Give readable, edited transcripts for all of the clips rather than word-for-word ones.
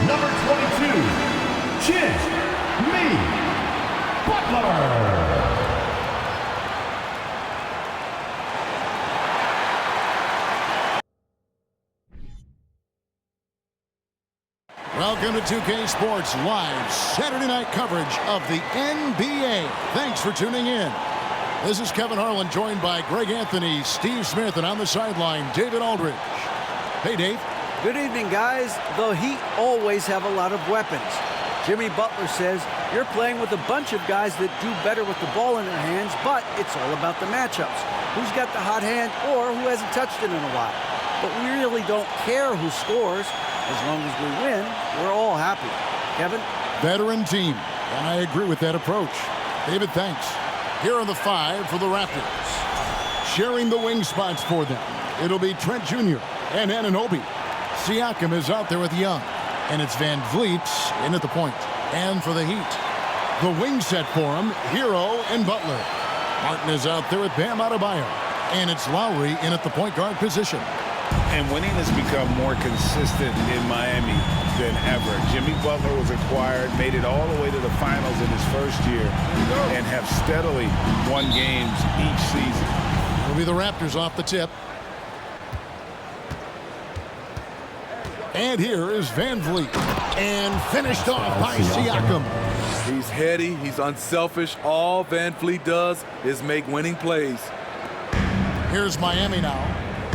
Number 22, Jimmy Butler. Welcome to 2K Sports Live Saturday night coverage of the NBA. Thanks for tuning in. This is Kevin Harlan, joined by Greg Anthony, Steve Smith, and on the sideline, David Aldridge. Hey, Dave. Good evening, guys. The Heat always have a lot of weapons. Jimmy Butler says you're playing with a bunch of guys that do better with the ball in their hands, but it's all about the matchups. Who's got the hot hand or who hasn't touched it in a while. But we really don't care who scores. As long as we win, we're all happy. Kevin? Veteran team, and I agree with that approach. David, thanks. Here are the five for the Raptors. Sharing the wing spots for them, it'll be Trent Jr. and Anunoby. Siakam is out there with Young, and it's Van Vliet in at the point. And for the Heat, the wing set for him, Hero and Butler. Martin is out there with Bam Adebayo, and it's Lowry in at the point guard position. And winning has become more consistent in Miami than ever. Jimmy Butler was acquired, made it all the way to the finals in his first year, and have steadily won games each season. It'll be the Raptors off the tip. And here is Van Vliet. And finished off by Siakam. He's heady, he's unselfish. All Van Vliet does is make winning plays. Here's Miami now.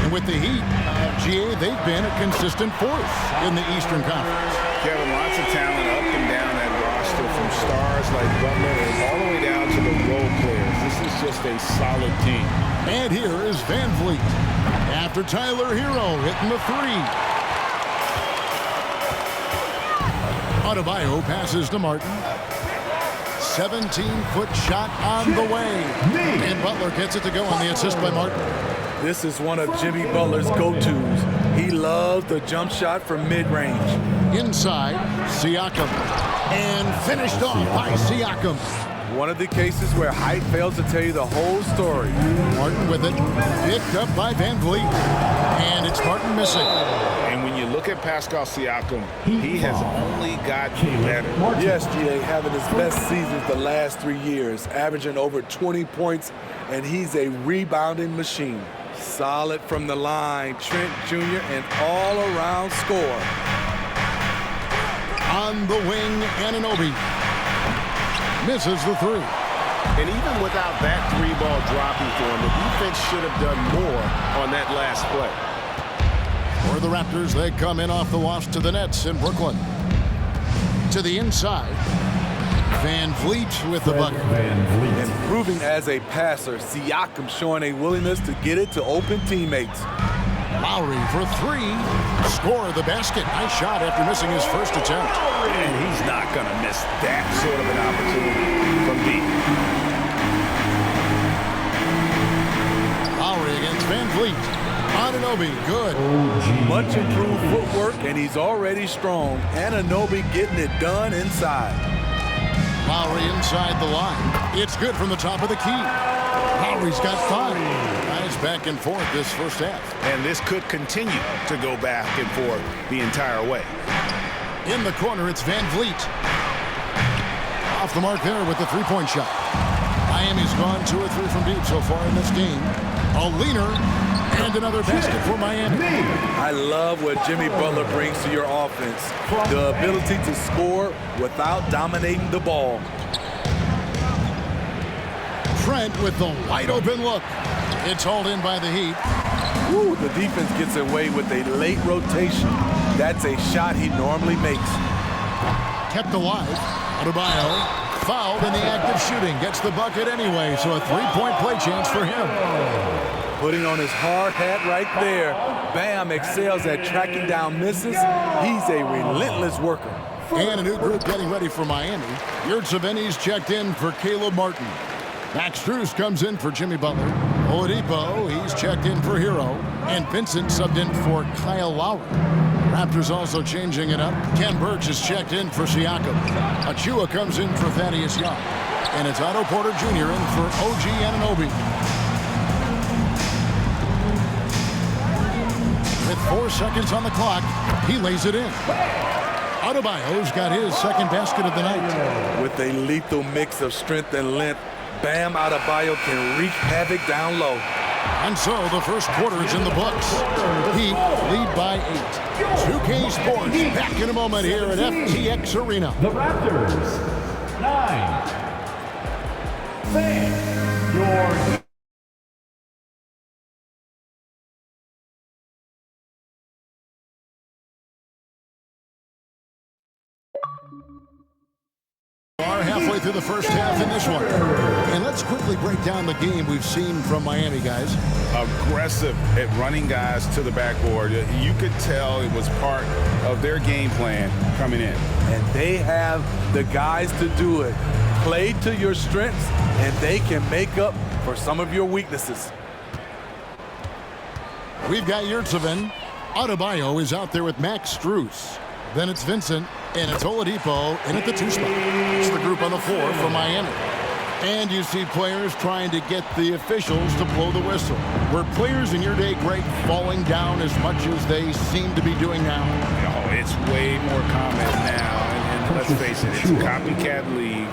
And with the Heat, GA, they've been a consistent force in the Eastern Conference. Kevin, lots of talent up and down that roster, from stars like Butler all the way down to the role players. This is just a solid team. And here is Van Vliet. After Tyler Hero hitting the three. Adebayo passes to Martin. 17-foot shot on the way. And Butler gets it to go on the assist by Martin. This is one of Jimmy Butler's go-tos. He loves the jump shot from mid-range. Inside, Siakam. And finished off by Siakam. One of the cases where height fails to tell you the whole story. Martin with it. Picked up by Van Vliet. And it's Martin missing. And when you look at Pascal Siakam, he has only gotten better. Yes, GA, having his best seasons the last 3 years, averaging over 20 points, and he's a rebounding machine. Solid from the line, Trent Jr., an all-around scorer. On the wing, Anunoby misses the three. And even without that three-ball dropping for him, the defense should have done more on that last play. For the Raptors, they come in off the wash to the Nets in Brooklyn. To the inside, Van Vliet with the bucket. Improving as a passer, Siakam showing a willingness to get it to open teammates. Lowry for three. Score the basket. Nice shot after missing his first attempt. And he's not going to miss that sort of an opportunity from deep. Lowry against Van Vliet. Anunoby, good. Much improved footwork, and he's already strong. Anunoby getting it done inside. Lowry inside the line. It's good from the top of the key. Lowry's got five. Nice back and forth this first half. And this could continue to go back and forth the entire way. In the corner, it's Van Vliet. Off the mark there with the three-point shot. Miami's gone 2 or 3 from deep so far in this game. A leaner and another basket for Miami. I love what Jimmy Butler brings to your offense. The ability to score without dominating the ball. Trent with the wide open look. It's hauled in by the Heat. Ooh, the defense gets away with a late rotation. That's a shot he normally makes. Kept alive. Adebayo fouled in the act of shooting. Gets the bucket anyway, so a three-point play chance for him. Putting on his hard hat right there. Bam excels at tracking down misses. He's a relentless worker. And a new group getting ready for Miami. Yurtseven's checked in for Caleb Martin. Max Strus comes in for Jimmy Butler. Oladipo, he's checked in for Hero. And Vincent subbed in for Kyle Lowry. Raptors also changing it up. Ken Birch is checked in for Siakam. Achua comes in for Thaddeus Young. And it's Otto Porter Jr. in for OG Anunoby. With 4 seconds on the clock, he lays it in. Adebayo's got his second basket of the night. With a lethal mix of strength and length, Bam Adebayo can wreak havoc down low. And so the first quarter is in the books. Heat lead by 8. 2K Sports back in a moment here at FTX Arena. The Raptors, 9. Fan, your Are halfway through the first half in this one. And let's quickly break down the game we've seen from Miami, guys. Aggressive at running guys to the backboard. You could tell it was part of their game plan coming in. And they have the guys to do it. Play to your strengths, and they can make up for some of your weaknesses. We've got Yurtseven. Adebayo is out there with Max Strus. Then it's Vincent, and it's Oladipo in at the 2 spot. It's the group on the floor for Miami. And you see players trying to get the officials to blow the whistle. Were players in your day great falling down as much as they seem to be doing now? Oh, it's way more common now. And let's face it, it's a copycat league.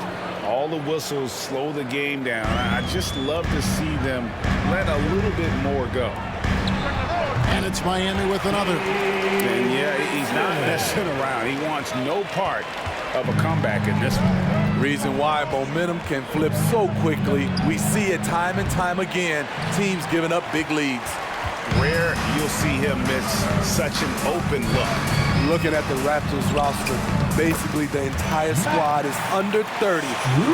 All the whistles slow the game down. I just love to see them let a little bit more go. And it's Miami with another. And yeah, he's not messing around. He wants no part of a comeback in this one. Reason why momentum can flip so quickly. We see it time and time again. Teams giving up big leads. Rare you'll see him miss such an open look. Looking at the Raptors roster, basically the entire squad is under 30.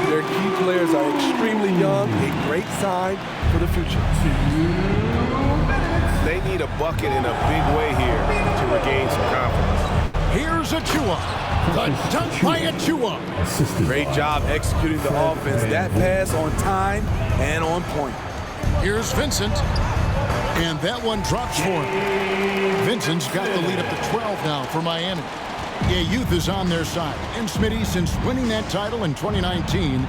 Their key players are extremely young, a great sign for the future. They need a bucket in a big way here to regain some confidence. Here's Achua. The dunk by Achua. Great job executing the offense. That pass on time and on point. Here's Vincent. And that one drops for him. Vincent's got the lead up to 12 now for Miami. Yeah, youth is on their side. And Smitty, since winning that title in 2019,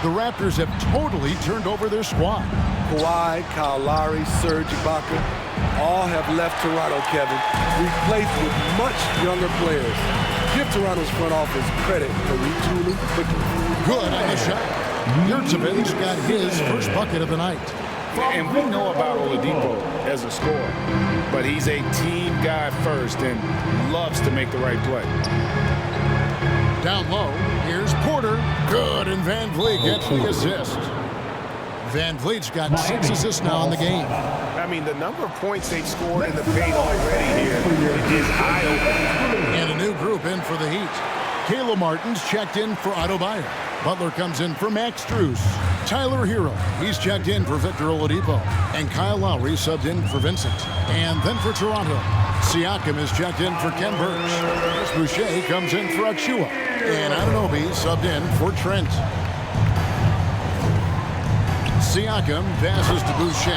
the Raptors have totally turned over their squad. Kawhi, Kyle Lowry, Serge Ibaka, all have left Toronto, Kevin, replaced with much younger players. Give Toronto's front office credit for retooling quickly. Good on the shot. Yurtseven's got his first bucket of the night. And we know about Oladipo as a scorer, but he's a team guy first and loves to make the right play. Down low, here's Porter. Good, and Van Vliet gets the assist. Van Vliet's got 6 assists now in the game. I mean, the number of points they've scored in the paint already here is eye-opening. And a new group in for the Heat. Caleb Martin's checked in for Adebayo. Butler comes in for Max Strus. Tyler Hero, he's checked in for Victor Oladipo. And Kyle Lowry subbed in for Vincent. And then for Toronto, Siakam is checked in for Ken Burch. Boucher comes in for Achua. And Anunoby subbed in for Trent. Siakam passes to Boucher.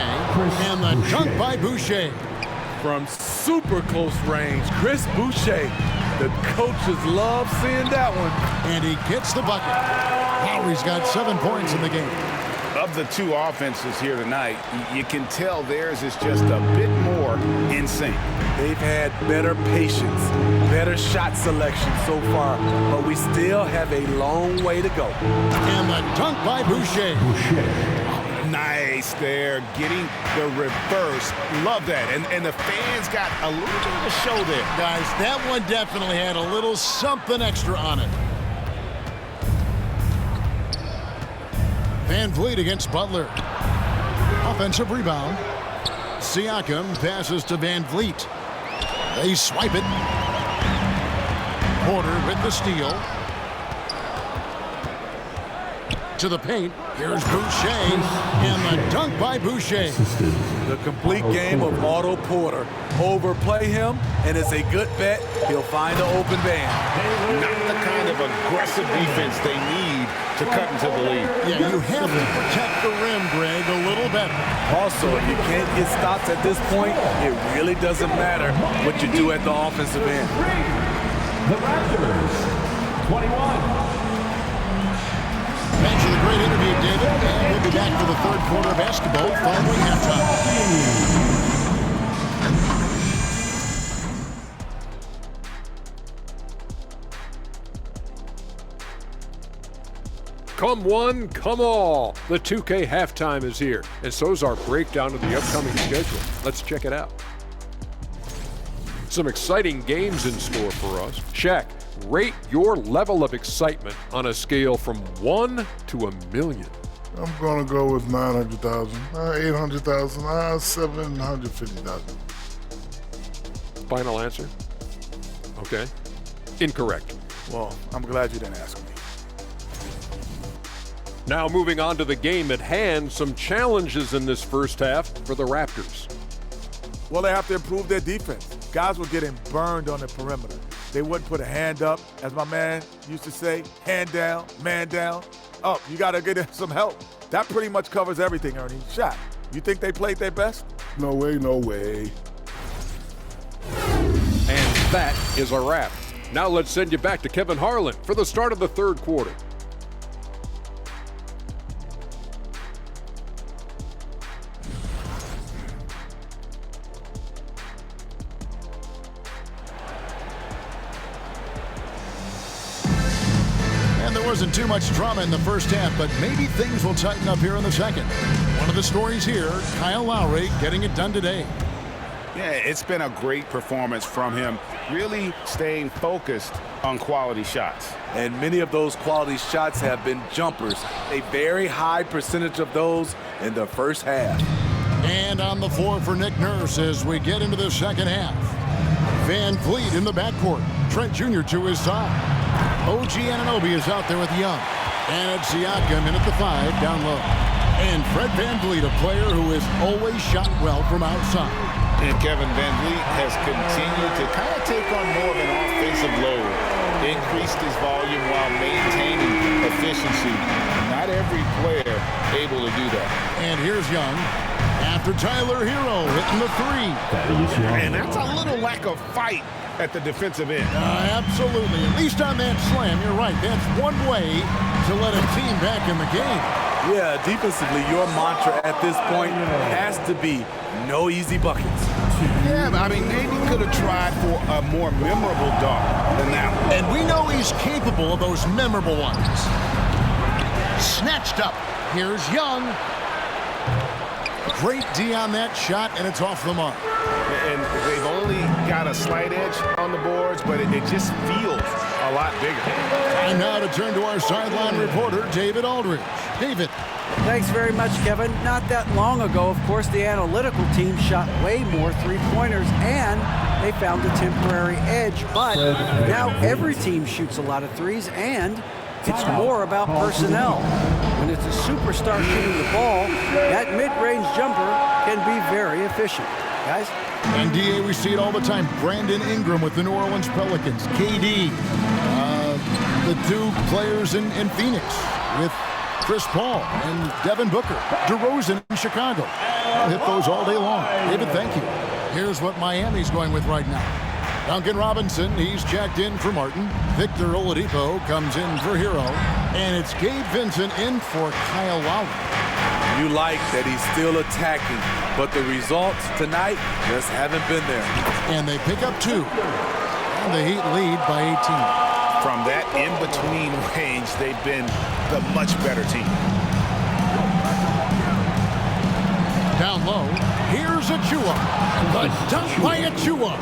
And the dunk by Boucher. From super close range, Chris Boucher. The coaches love seeing that one. And he gets the bucket. Lowry's got 7 points in the game. Of the two offenses here tonight, you can tell theirs is just a bit more in sync. They've had better patience, better shot selection so far, but we still have a long way to go. And the dunk by Boucher. Nice there, getting the reverse. Love that. And the fans got a little bit of a show there. Guys, that one definitely had a little something extra on it. Van Vliet against Butler. Offensive rebound. Siakam passes to Van Vliet. They swipe it. Porter with the steal. To the paint. Here's Boucher. And the dunk by Boucher. The complete game of Otto Porter. Overplay him, and it's a good bet he'll find the open man. Not the kind of aggressive defense they need to cut into the lead. Yeah, you have to protect the rim, Greg, a little better. Also, if you can't get stops at this point, it really doesn't matter what you do at the offensive end. The Raptors, 21. Thanks for the great interview, David. And we'll be back for the third quarter of basketball following halftime. Come one, come all. The 2K halftime is here, and so's our breakdown of the upcoming schedule. Let's check it out. Some exciting games in store for us. Shaq, rate your level of excitement on a scale from 1 to 1,000,000. I'm going to go with 900,000, 800,000, 750,000. Final answer? Okay. Incorrect. Well, I'm glad you didn't ask me. Now moving on to the game at hand, some challenges in this first half for the Raptors. Well, they have to improve their defense. Guys were getting burned on the perimeter. They wouldn't put a hand up, as my man used to say, hand down, man down. Up, you got to get some help. That pretty much covers everything, Ernie. Shaq, you think they played their best? No way, no way. And that is a wrap. Now let's send you back to Kevin Harlan for the start of the third quarter. Wasn't too much drama in the first half, but maybe things will tighten up here in the second. One of the stories here, Kyle Lowry getting it done today. Yeah, it's been a great performance from him, really staying focused on quality shots. And many of those quality shots have been jumpers. A very high percentage of those in the first half. And on the floor for Nick Nurse as we get into the second half. Van Vliet in the backcourt. Trent Jr. to his side. OG Anunoby is out there with Young. And it's Siakam in at the 5 down low. And Fred Van Vliet, a player who has always shot well from outside. And Kevin Van Vliet has continued to kind of take on more of an offensive load. Increased his volume while maintaining efficiency. Not every player able to do that. And here's Young. After Tyler Hero hitting the 3. And that's a little lack of fight at the defensive end. Absolutely. At least on that slam, you're right. That's one way to let a team back in the game. Yeah, defensively, your mantra at this point has to be no easy buckets. Yeah, I mean, maybe could have tried for a more memorable dunk than that one. And we know he's capable of those memorable ones. Snatched up. Here's Young. Great D on that shot, and it's off the mark. And they've only got a slight edge on the boards, but it just feels a lot bigger. And now to turn to our sideline reporter, David Aldridge. David. Thanks very much, Kevin. Not that long ago, of course, the analytical team shot way more three-pointers, and they found a temporary edge. But now every team shoots a lot of threes, and it's more about personnel. When it's a superstar shooting the ball, that mid-range jumper can be very efficient. Guys? And DA, we see it all the time. Brandon Ingram with the New Orleans Pelicans. KD, the two players in Phoenix with Chris Paul and Devin Booker. DeRozan in Chicago. I'll hit those all day long. David, thank you. Here's what Miami's going with right now. Duncan Robinson, he's checked in for Martin. Victor Oladipo comes in for Hero. And it's Gabe Vincent in for Kyle Lowry. You like that he's still attacking, but the results tonight just haven't been there. And they pick up 2. And the Heat lead by 18. From that in-between range, they've been the much better team. Down low, here's Achua. The dunk by Achua.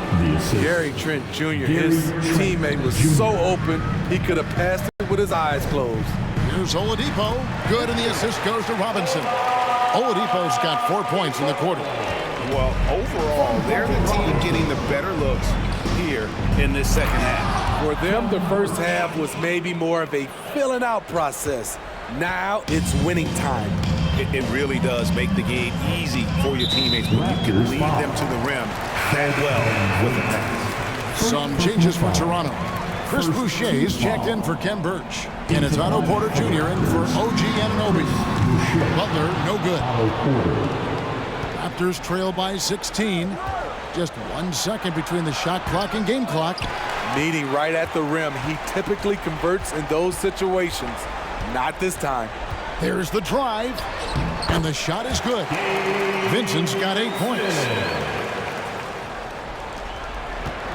Gary Trent Jr., his teammate was so open, he could have passed it with his eyes closed. Here's Oladipo. Good, and the assist goes to Robinson. Oladipo's got 4 points in the quarter. Well, overall, they're the team getting the better looks here in this second half. For them, the first half was maybe more of a filling out process. Now it's winning time. It really does make the game easy for your teammates when you can lead them to the rim that well with a pass. Some changes for Toronto. Chris Boucher is checked in for Ken Birch. And it's Otto Porter Jr. in for OG Anunoby. Butler, no good. Raptors trail by 16. Just 1 second between the shot clock and game clock. Meeting right at the rim. He typically converts in those situations. Not this time. There's the drive. And the shot is good. Vincent's got 8 points.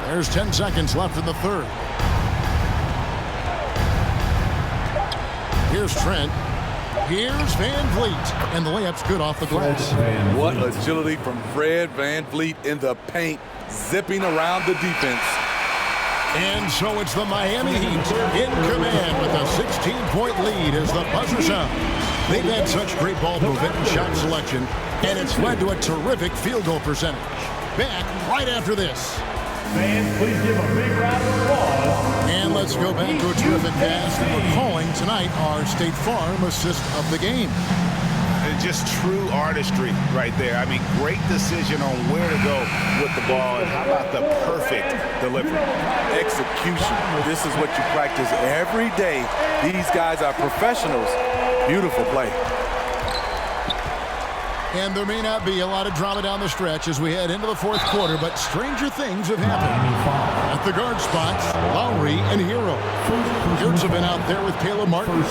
There's 10 seconds left in the third. Here's Trent. Here's Van Vliet. And the layup's good off the glass. What agility from Fred Van Vliet in the paint, zipping around the defense. And so it's the Miami Heat in command with a 16-point lead as the buzzer sounds. They've had such great ball movement and shot selection, and it's led to a terrific field goal percentage. Back right after this. Fans, please give a big round of applause. And let's go back to a terrific pass that we're calling tonight our State Farm assist of the game. Just true artistry right there. I mean, great decision on where to go with the ball, and how about the perfect delivery? Execution. This is what you practice every day. These guys are professionals. Beautiful play. And there may not be a lot of drama down the stretch as we head into the fourth quarter, but stranger things have happened. At the guard spots, Lowry and Hero. Hurts have been out there with Caleb Martin.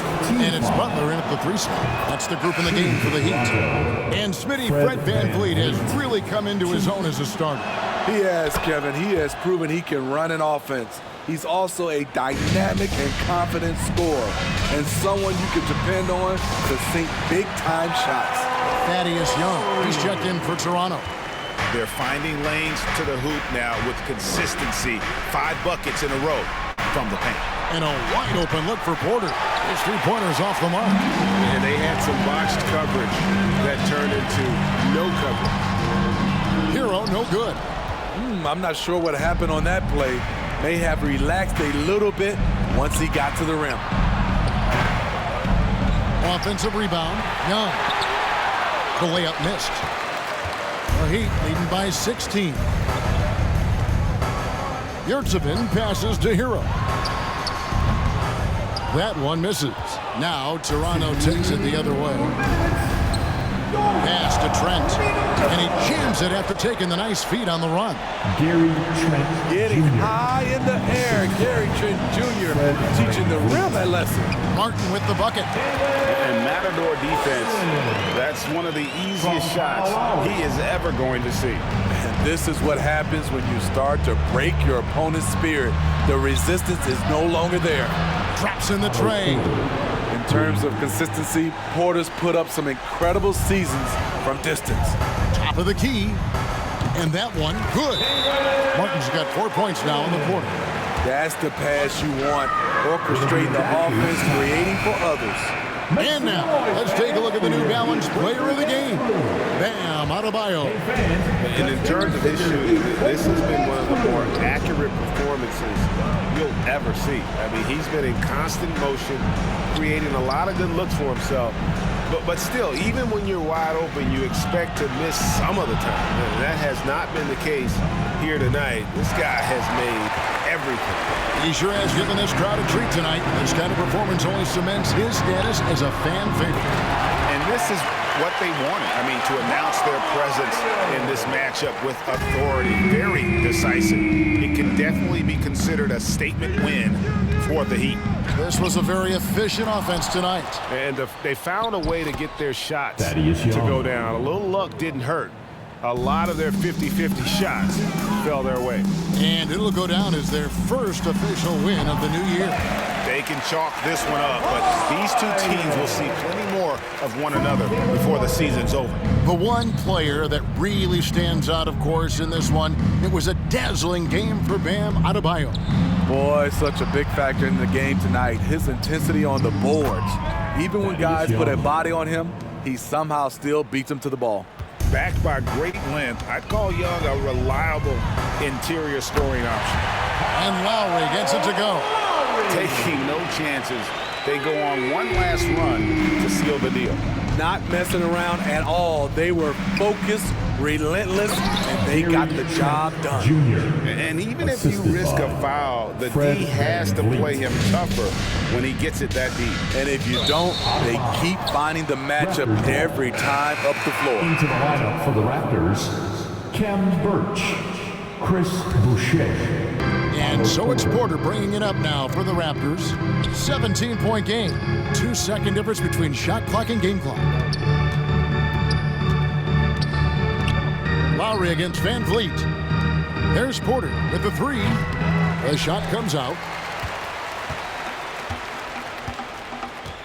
And it's Butler in at the 3 spot. That's the group in the game for the Heat. And Smitty, Fred Van Vliet has really come into his own as a starter. He has, Kevin. He has proven he can run an offense. He's also a dynamic and confident scorer, and someone you can depend on to sink big-time shots. Thaddeus Young, he's checked in for Toronto. They're finding lanes to the hoop now with consistency. 5 buckets in a row from the paint. And a wide open look for Porter. His 3-pointer's off the mark. And they had some botched coverage that turned into no coverage. Hero, no good. I'm not sure what happened on that play. May have relaxed a little bit once he got to the rim. Offensive rebound, Young. The layup missed. The Heat leading by 16. Yurtsevin passes to Hero. That one misses. Now Toronto takes it the other way. Pass to Trent. And he jams it after taking the nice feed on the run. Gary Trent Getting Jr. high in the air. Gary Trent Jr. teaching the rim a lesson. Martin with the bucket. And Matador defense, that's one of the easiest shots he is ever going to see. And this is what happens when you start to break your opponent's spirit. The resistance is no longer there. Drops in the tray. In terms of consistency, Porter's put up some incredible seasons from distance. Top of the key. And that one, good. Martin's got 4 points now in the quarter. That's the pass you want. Orchestrating the offense, creating for others. And now, let's take a look at the New Balance player of the game. Bam Adebayo. And in terms of his shooting, this has been one of the more accurate performances you'll ever see. I mean, he's been in constant motion, creating a lot of good looks for himself. But still, even when you're wide open, you expect to miss some of the time. And that has not been the case here tonight. This guy has made everything. He sure has given this crowd a treat tonight. This kind of performance only cements his status as a fan favorite. And this is what they wanted. I mean, to announce their presence in this matchup with authority, very decisive. It can definitely be considered a statement win for the Heat. This was a very efficient offense tonight. And they found a way to get their shots Thaddeus to Young. go down. A little luck didn't hurt. A lot of their 50-50 shots fell their way. And it'll go down as their first official win of the new year. They can chalk this one up, but these two teams will see plenty more of one another before the season's over. The one player that really stands out, of course, in this one, it was a dazzling game for Bam Adebayo. Boy, such a big factor in the game tonight. His intensity on the boards. Even when guys put a body on him, he somehow still beats them to the ball. Backed by great length, I'd call Young a reliable interior scoring option. And Lowry gets it to go. Taking no chances. They go on one last run to seal the deal. Not messing around at all. They were focused, relentless, and they got the job done. Jr. And even if you Assisted risk by a foul, the Fred D has to Van play Vliet. him tougher when he gets it that deep. And if you don't, they keep finding the matchup every time up the floor. Into the lineup for the Raptors, Kem Birch, Chris Boucher. And so it's Porter bringing it up now for the Raptors. 17-point game. 2-second difference between shot clock and game clock. Lowry against Van Vliet. There's Porter with the 3. The shot comes out.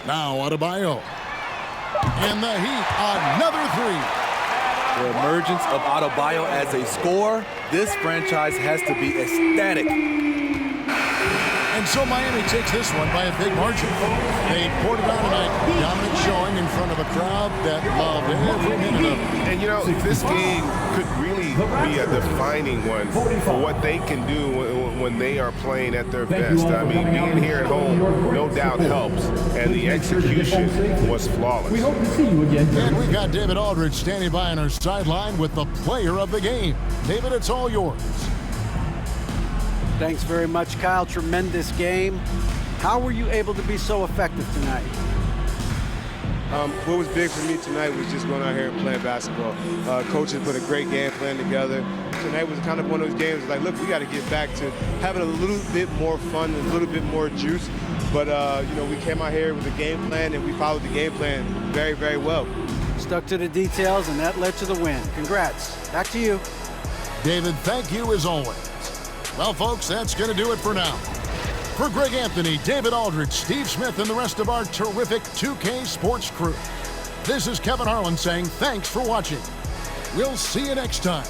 Now Adebayo. And the Heat, another three. The emergence of Adebayo as a scorer, this franchise has to be ecstatic. And so Miami takes this one by a big margin. They poured it on tonight. Dominant showing in front of a crowd that loved every minute of it. And, you know, this game could really be a defining one for what they can do when they are playing at their best. I mean, being here at home, no doubt helps. And the execution was flawless. We hope to see you again. And we've got David Aldridge standing by on our sideline with the player of the game. David, it's all yours. Thanks very much, Kyle. Tremendous game. How were you able to be so effective tonight? What was big for me tonight was just going out here and playing basketball. Coaches put a great game plan together. Tonight was kind of one of those games like, look, we got to get back to having a little bit more fun and a little bit more juice. But, you know, we came out here with a game plan, and we followed the game plan very, very well. Stuck to the details, and that led to the win. Congrats. Back to you. David, thank you as always. Well, folks, that's going to do it for now. For Greg Anthony, David Aldridge, Steve Smith, and the rest of our terrific 2K Sports crew, this is Kevin Harlan saying thanks for watching. We'll see you next time.